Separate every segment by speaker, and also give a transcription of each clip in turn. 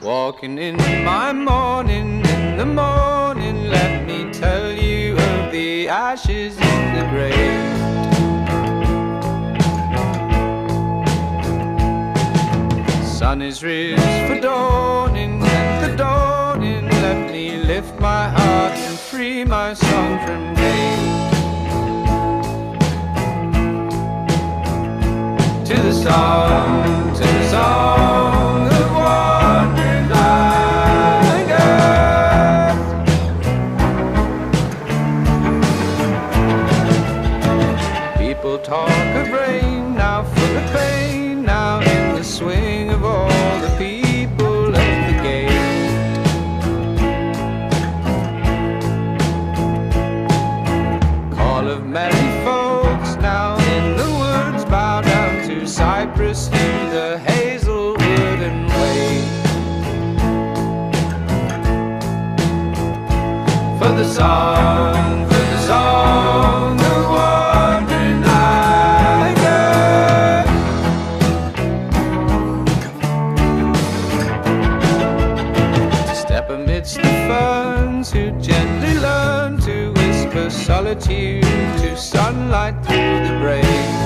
Speaker 1: Walking in my morning, in the morning, let me tell you of the ashes in the grave. Sun is risen for dawning, and the dawning, let me lift my heart and free my song from pain. To the song, to the song of wandering like earth. People talk of rain, now full of pain, now in the swing of all the people at the gate. Call of merry folks now in the woods, bow down to cypress through the hazelwood and wait for the song, for the song of wandering like earth. To step amidst the ferns, who gently learn to whisper solitude to sunlight through the breeze.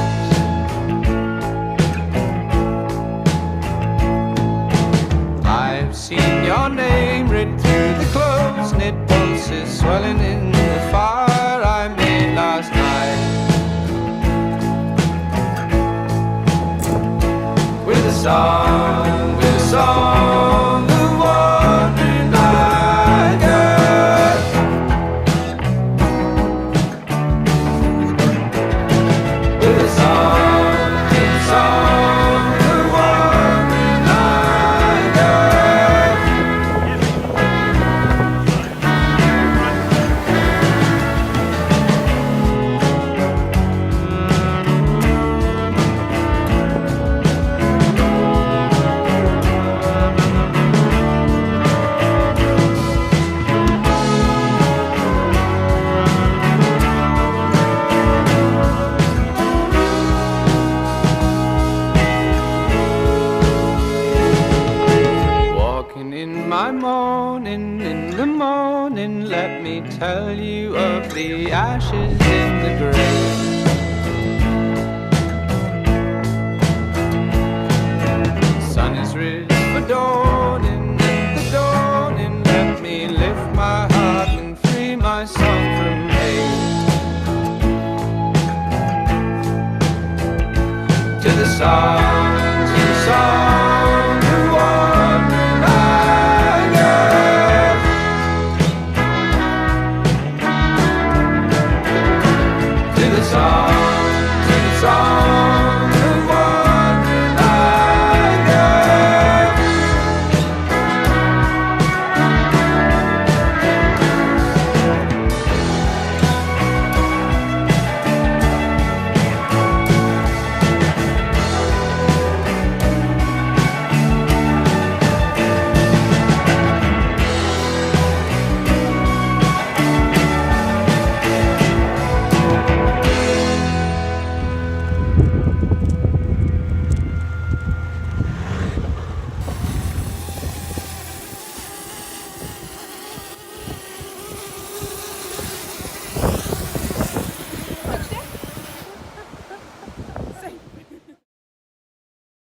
Speaker 1: I've seen your name writ through the close-knit pulses, swelling in the fire I made last night. With a song of wandering like earth. With a song of wandering like earth. Walking in my morning, in the morning, let me tell you of the ashes in the grave. Sun is risen for dawn.